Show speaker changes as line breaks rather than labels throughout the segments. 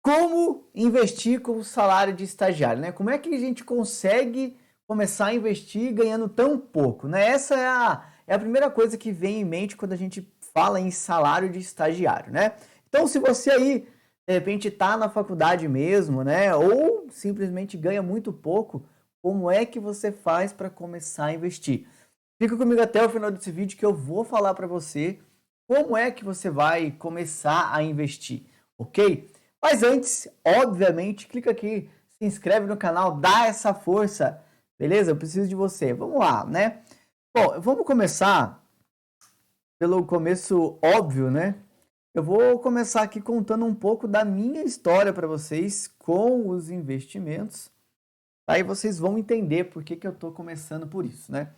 Como investir com o salário de estagiário, né? Como é que a gente consegue começar a investir ganhando tão pouco, né? Essa é a primeira coisa que vem em mente quando a gente fala em salário de estagiário, né? Então, se você aí, de repente, está na faculdade mesmo, né? Ou simplesmente ganha muito pouco, como é que você faz para começar a investir? Fica comigo até o final desse vídeo que eu vou falar para você como é que você vai começar a investir, ok? Mas antes, obviamente, clica aqui, se inscreve no canal, dá essa força, beleza? Eu preciso de você. Vamos lá, né? Bom, vamos começar pelo começo óbvio, né? Eu vou começar aqui contando um pouco da minha história para vocês com os investimentos. Aí vocês vão entender por que eu estou começando por isso, né?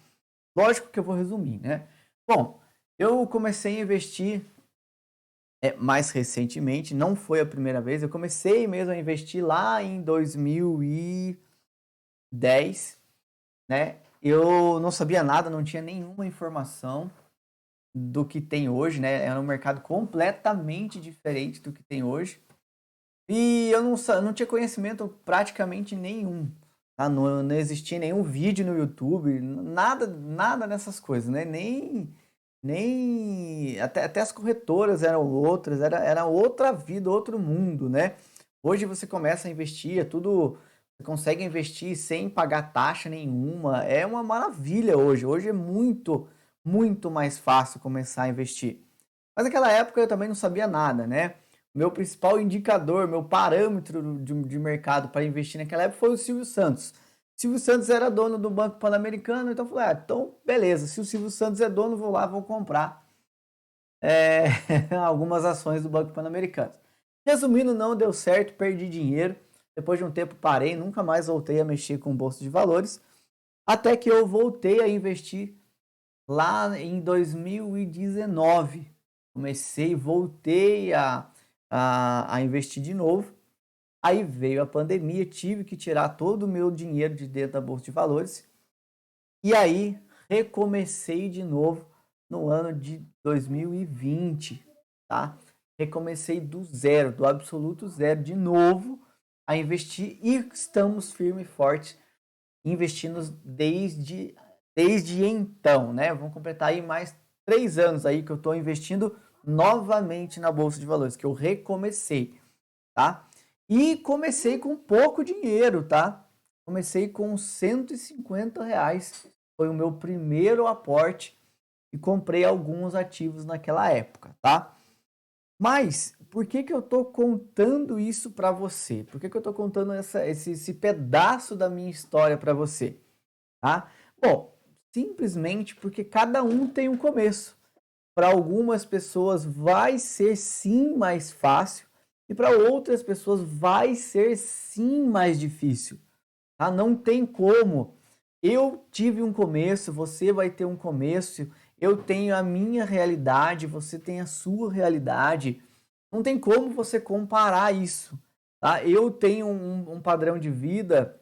Lógico que eu vou resumir, né? Bom, eu comecei a investir mais recentemente, não foi a primeira vez, eu comecei mesmo a investir lá em 2010, né? Eu não sabia nada, não tinha nenhuma informação do que tem hoje, né? Era um mercado completamente diferente do que tem hoje. E eu não tinha conhecimento praticamente nenhum. Tá? Não existia nenhum vídeo no YouTube, nada dessas coisas, né? Nem até as corretoras eram outras, era outra vida, outro mundo, né? Hoje você começa a investir, é tudo, você consegue investir sem pagar taxa nenhuma, é uma maravilha hoje. Hoje é muito mais fácil começar a investir. Mas naquela época eu também não sabia nada, né? Meu principal indicador, meu parâmetro de mercado para investir naquela época foi o Silvio Santos. Silvio Santos era dono do Banco Pan-Americano, então eu falei, então beleza, se o Silvio Santos é dono, vou lá, vou comprar algumas ações do Banco Pan-Americano. Resumindo, não deu certo, perdi dinheiro. Depois de um tempo parei, nunca mais voltei a mexer com bolsa de valores, até que eu voltei a investir lá em 2019. Voltei a investir de novo. Aí veio a pandemia, tive que tirar todo o meu dinheiro de dentro da bolsa de valores. E aí recomecei de novo no ano de 2020, tá? Recomecei do zero, do absoluto zero, de novo a investir e estamos firme e forte investindo desde então, né? Vamos completar aí mais 3 anos aí que eu estou investindo novamente na Bolsa de Valores, que eu recomecei, tá? E comecei com pouco dinheiro, tá? Comecei com R$ 150. Foi o meu primeiro aporte e comprei alguns ativos naquela época, tá? Mas por que eu estou contando isso para você? Por que eu estou contando esse pedaço da minha história para você? Tá? Bom, simplesmente porque cada um tem um começo. Para algumas pessoas vai ser sim mais fácil e para outras pessoas vai ser sim mais difícil. Tá? Não tem como. Eu tive um começo, você vai ter um começo, eu tenho a minha realidade, você tem a sua realidade. Não tem como você comparar isso. Tá? Eu tenho um padrão de vida,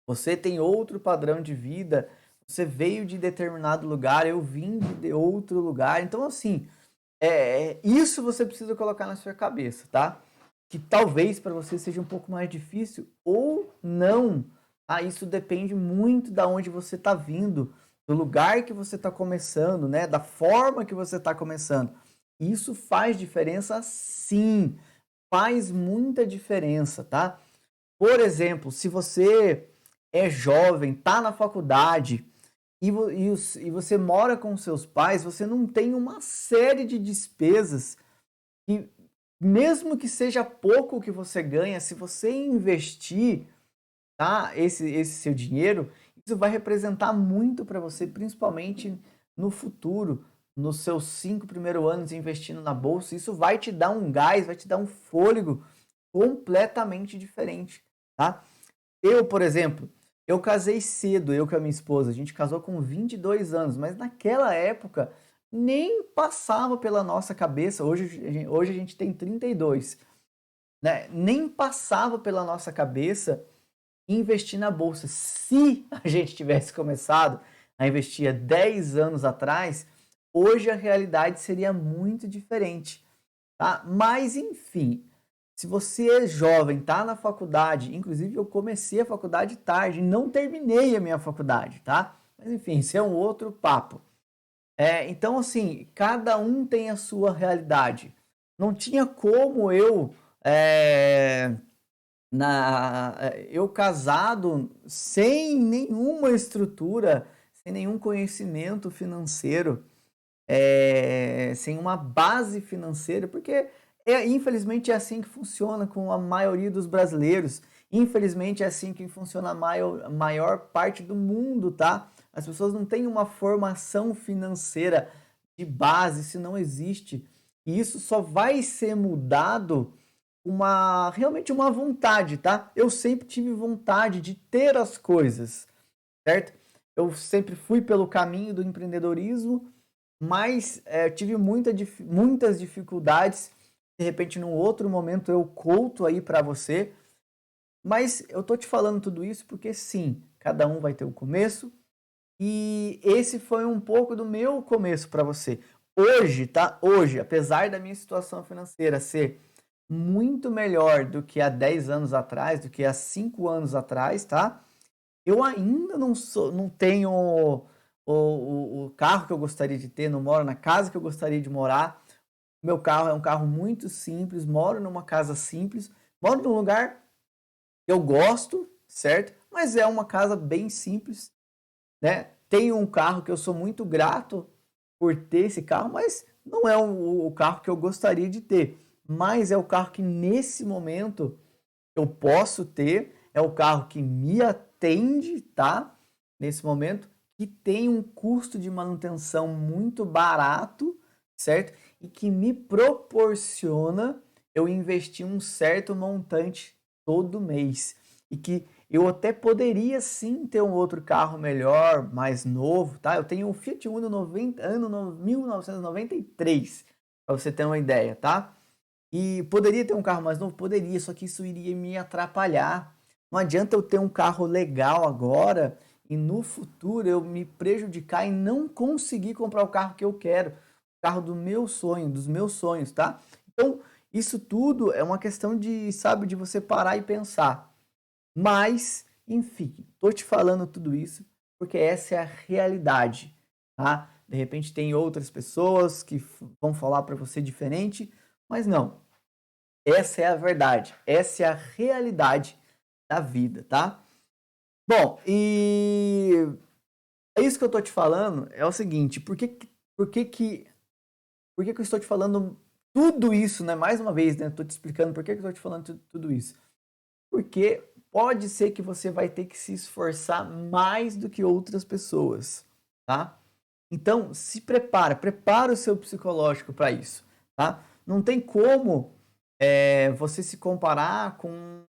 você tem outro padrão de vida, você veio de determinado lugar, eu vim de outro lugar. Então, assim, isso você precisa colocar na sua cabeça, tá? Que talvez para você seja um pouco mais difícil ou não. Tá? Isso depende muito da onde você está vindo, do lugar que você está começando, né? Da forma que você está começando. Isso faz diferença, sim. Faz muita diferença, tá? Por exemplo, se você é jovem, está na faculdade e você mora com seus pais, você não tem uma série de despesas que, mesmo que seja pouco que você ganha, se você investir, tá, esse seu dinheiro, isso vai representar muito para você, principalmente no futuro, nos seus 5 primeiros anos investindo na bolsa. Isso vai te dar um gás, vai te dar um fôlego completamente diferente, tá? Eu, por exemplo, eu casei cedo, eu com a minha esposa, a gente casou com 22 anos, mas naquela época nem passava pela nossa cabeça, hoje a gente tem 32, né? Nem passava pela nossa cabeça investir na bolsa. Se a gente tivesse começado a investir há 10 anos atrás, hoje a realidade seria muito diferente, tá? Mas enfim, Se você é jovem, está na faculdade, inclusive eu comecei a faculdade tarde, não terminei a minha faculdade, tá? Mas enfim, isso é um outro papo. Então, assim, cada um tem a sua realidade. Não tinha como é, eu casado sem nenhuma estrutura, sem nenhum conhecimento financeiro, sem uma base financeira, porque infelizmente é assim que funciona com a maioria dos brasileiros. Infelizmente é assim que funciona a maior parte do mundo, tá? As pessoas não têm uma formação financeira de base, isso não existe. E isso só vai ser mudado realmente uma vontade, tá? Eu sempre tive vontade de ter as coisas, certo? Eu sempre fui pelo caminho do empreendedorismo, mas tive muitas dificuldades. De repente, num outro momento, eu conto aí para você. Mas eu tô te falando tudo isso porque sim, cada um vai ter um começo. E esse foi um pouco do meu começo para você. Hoje, tá? Hoje, apesar da minha situação financeira ser muito melhor do que há 10 anos atrás, do que há 5 anos atrás, tá? Eu ainda não tenho o carro que eu gostaria de ter, não moro na casa que eu gostaria de morar. Meu carro é um carro muito simples, moro numa casa simples, moro num lugar que eu gosto, certo? Mas é uma casa bem simples, né? Tenho um carro que eu sou muito grato por ter esse carro, mas não é o carro que eu gostaria de ter. Mas é o carro que nesse momento eu posso ter, é o carro que me atende, tá? Nesse momento, que tem um custo de manutenção muito barato, certo? E que me proporciona eu investir um certo montante todo mês. E que eu até poderia sim ter um outro carro melhor, mais novo, tá? Eu tenho um Fiat Uno 1993, para você ter uma ideia, tá? E poderia ter um carro mais novo? Poderia, só que isso iria me atrapalhar. Não adianta eu ter um carro legal agora e no futuro eu me prejudicar e não conseguir comprar o carro que eu quero, o carro do meu sonho, dos meus sonhos, tá? Então, isso tudo é uma questão de, sabe, de você parar e pensar. Mas, enfim, tô te falando tudo isso porque essa é a realidade, tá? De repente tem outras pessoas que vão falar para você diferente, mas não. Essa é a verdade, essa é a realidade da vida, tá? Bom, e é isso que eu tô te falando, é o seguinte, por que que eu estou te falando tudo isso, né? Mais uma vez, né? Eu tô te explicando por que que eu tô te falando tudo isso. Porque pode ser que você vai ter que se esforçar mais do que outras pessoas, tá? Então, se prepara o seu psicológico para isso, tá? Não tem como você se comparar com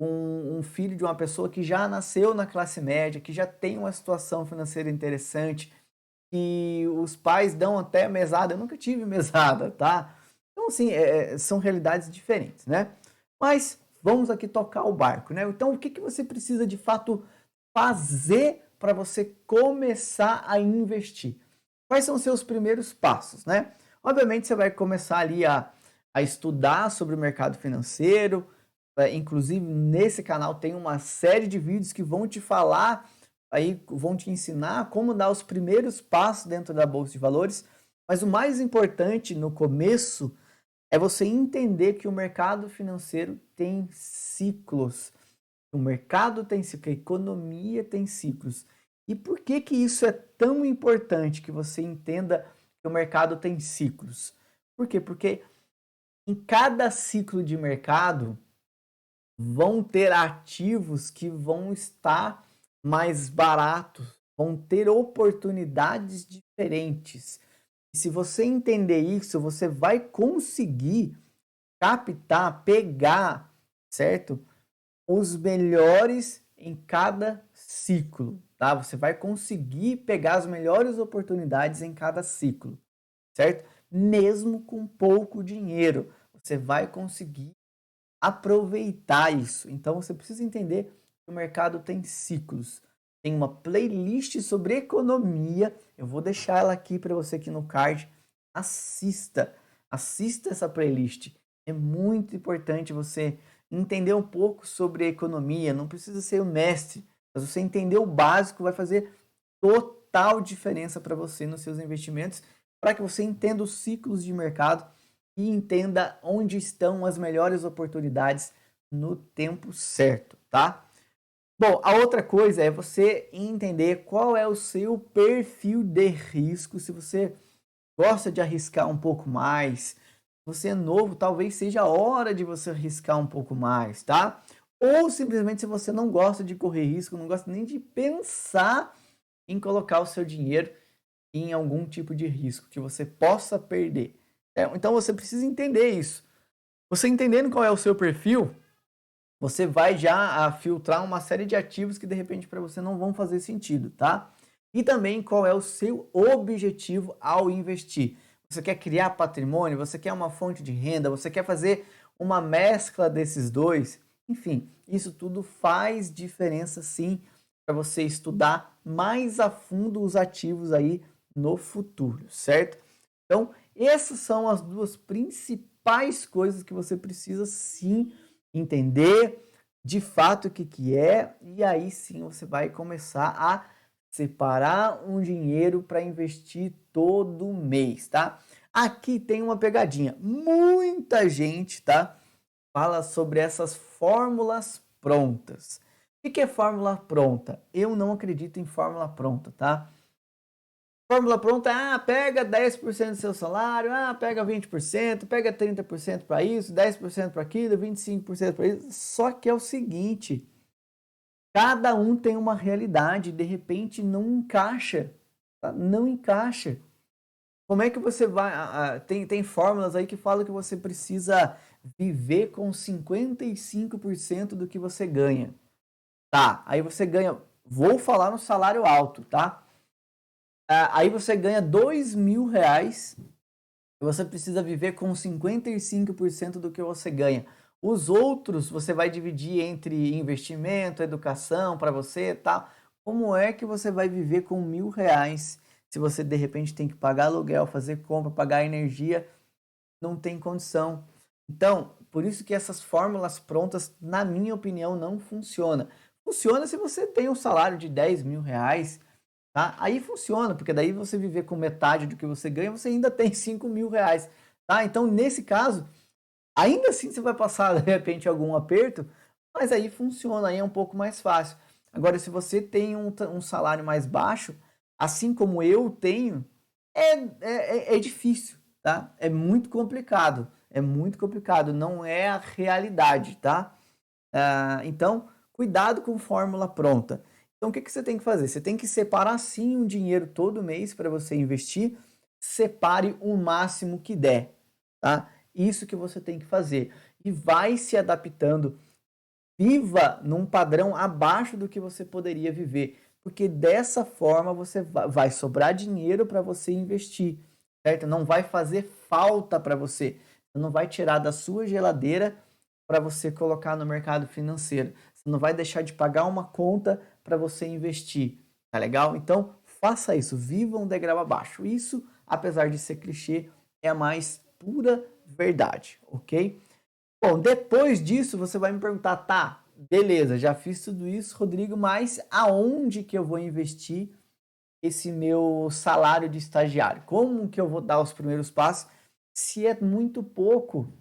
um filho de uma pessoa que já nasceu na classe média, que já tem uma situação financeira interessante, que os pais dão até mesada. Eu nunca tive mesada, tá? Então, assim, são realidades diferentes, né? Mas vamos aqui tocar o barco, né? Então, o que que você precisa de fato fazer para você começar a investir? Quais são os seus primeiros passos, né? Obviamente, você vai começar ali a estudar sobre o mercado financeiro. Inclusive, nesse canal tem uma série de vídeos que vão te falar, aí vão te ensinar como dar os primeiros passos dentro da Bolsa de Valores. Mas o mais importante no começo é você entender que o mercado financeiro tem ciclos. O mercado tem ciclos, a economia tem ciclos. E por que que isso é tão importante que você entenda que o mercado tem ciclos? Por quê? Porque em cada ciclo de mercado vão ter ativos que vão estar mais baratos, vão ter oportunidades diferentes. E se você entender isso, você vai conseguir captar, pegar, certo? Os melhores em cada ciclo, tá? Você vai conseguir pegar as melhores oportunidades em cada ciclo, certo? Mesmo com pouco dinheiro, você vai conseguir aproveitar isso. Então você precisa entender que o mercado tem ciclos. Tem uma playlist sobre economia. Eu vou deixar ela aqui para você aqui no card. Assista essa playlist. É muito importante você entender um pouco sobre a economia, não precisa ser o mestre, mas você entender o básico vai fazer total diferença para você nos seus investimentos, para que você entenda os ciclos de mercado e entenda onde estão as melhores oportunidades no tempo certo, tá? Bom, a outra coisa é você entender qual é o seu perfil de risco, se você gosta de arriscar um pouco mais, você é novo, talvez seja a hora de você arriscar um pouco mais, tá? Ou simplesmente se você não gosta de correr risco, não gosta nem de pensar em colocar o seu dinheiro em algum tipo de risco que você possa perder. Então você precisa entender isso. Você entendendo qual é o seu perfil, você vai já filtrar uma série de ativos que de repente para você não vão fazer sentido, tá? E também qual é o seu objetivo ao investir. Você quer criar patrimônio? Você quer uma fonte de renda? Você quer fazer uma mescla desses dois? Enfim, isso tudo faz diferença sim para você estudar mais a fundo os ativos aí no futuro, certo? Então, essas são as duas principais coisas que você precisa sim entender de fato o que é, e aí sim você vai começar a separar um dinheiro para investir todo mês, tá? Aqui tem uma pegadinha. Muita gente, tá, fala sobre essas fórmulas prontas. O que é fórmula pronta? Eu não acredito em fórmula pronta, tá? Fórmula pronta, pega 10% do seu salário, pega 20%, pega 30% para isso, 10% para aquilo, 25% para isso. Só que é o seguinte, cada um tem uma realidade, de repente não encaixa, tá? Não encaixa. Como é que você vai... tem fórmulas aí que falam que você precisa viver com 55% do que você ganha. Tá, aí você ganha... Vou falar no salário alto, tá? Aí você ganha R$ 2.000 e você precisa viver com 55% do que você ganha. Os outros você vai dividir entre investimento, educação para você, tá? Como é que você vai viver com R$ 1.000 se você de repente tem que pagar aluguel, fazer compra, pagar energia? Não tem condição. Então, por isso que essas fórmulas prontas, na minha opinião, não funciona. Funciona se você tem um salário de R$ 10.000, tá? Aí funciona, porque daí você viver com metade do que você ganha, você ainda tem R$ 5.000, tá? Então, nesse caso, ainda assim você vai passar, de repente, algum aperto, mas aí funciona, aí é um pouco mais fácil. Agora, se você tem um salário mais baixo, assim como eu tenho, é difícil, tá? É muito complicado, não é a realidade, tá? Então, cuidado com fórmula pronta. Então, o que você tem que fazer? Você tem que separar sim um dinheiro todo mês para você investir. Separe o máximo que der, tá? Isso que você tem que fazer. E vai se adaptando. Viva num padrão abaixo do que você poderia viver. Porque dessa forma você vai sobrar dinheiro para você investir, certo? Não vai fazer falta para você. Você não vai tirar da sua geladeira para você colocar no mercado financeiro. Você não vai deixar de pagar uma conta para você investir. Tá legal? Então, faça isso. Viva um degrau abaixo. Isso, apesar de ser clichê, é a mais pura verdade, ok? Bom, depois disso você vai me perguntar, tá, beleza, já fiz tudo isso, Rodrigo, mas aonde que eu vou investir esse meu salário de estagiário? Como que eu vou dar os primeiros passos? Se é muito pouco,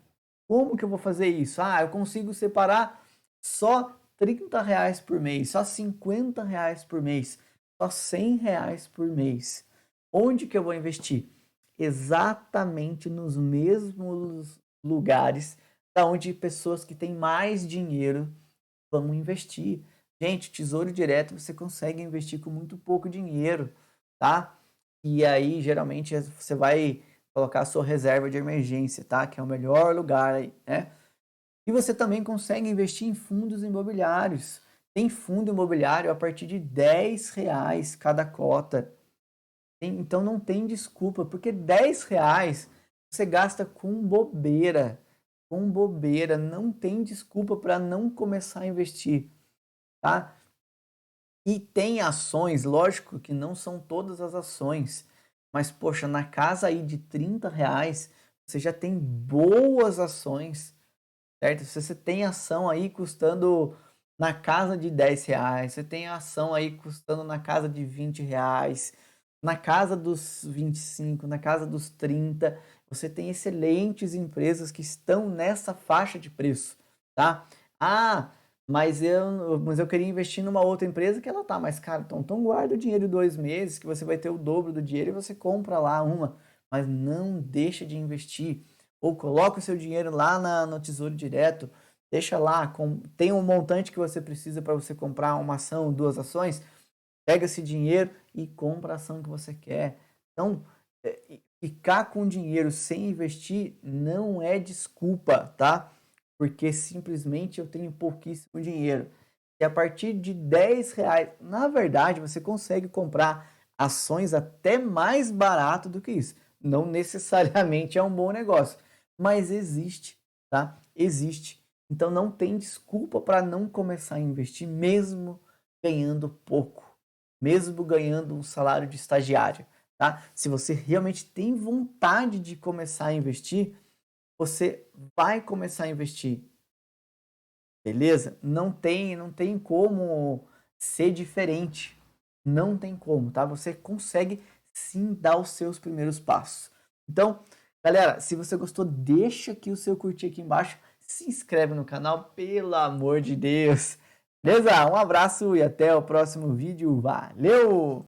como que eu vou fazer isso? Eu consigo separar só R$ 30 por mês, só R$ 50 por mês, só R$ 100 por mês. Onde que eu vou investir? Exatamente nos mesmos lugares da onde pessoas que têm mais dinheiro vão investir. Gente, Tesouro Direto você consegue investir com muito pouco dinheiro, tá? E aí, geralmente, você vai colocar a sua reserva de emergência, tá? Que é o melhor lugar aí, né? E você também consegue investir em fundos imobiliários. Tem fundo imobiliário a partir de R$ 10 cada cota. Então não tem desculpa, porque R$ 10 você gasta com bobeira. Com bobeira. Não tem desculpa para não começar a investir, tá? E tem ações, lógico que não são todas as ações, mas poxa, na casa aí de R$ 30 você já tem boas ações, certo? Se você tem ação aí custando na casa de R$ 10, você tem ação aí custando na casa de R$ 20, na casa dos 25, na casa dos 30, você tem excelentes empresas que estão nessa faixa de preço, tá? Ah, mas eu queria investir numa outra empresa que ela tá mais cara. Então guarda o dinheiro 2 meses, que você vai ter o dobro do dinheiro e você compra lá uma. Mas não deixa de investir. Ou coloca o seu dinheiro lá no Tesouro Direto, deixa lá, tem um montante que você precisa para você comprar uma ação, 2 ações, pega esse dinheiro e compra a ação que você quer. Então, ficar com dinheiro sem investir não é desculpa, tá? Porque simplesmente eu tenho pouquíssimo dinheiro. E a partir de R$ 10, na verdade, você consegue comprar ações até mais barato do que isso. Não necessariamente é um bom negócio, mas existe, tá? Existe. Então não tem desculpa para não começar a investir mesmo ganhando pouco, mesmo ganhando um salário de estagiário, tá? Se você realmente tem vontade de começar a investir, você vai começar a investir, beleza? Não tem como ser diferente. Não tem como, tá? Você consegue sim dar os seus primeiros passos. Então, galera, se você gostou, deixa aqui o seu curtir aqui embaixo, se inscreve no canal, pelo amor de Deus. Beleza? Um abraço e até o próximo vídeo. Valeu!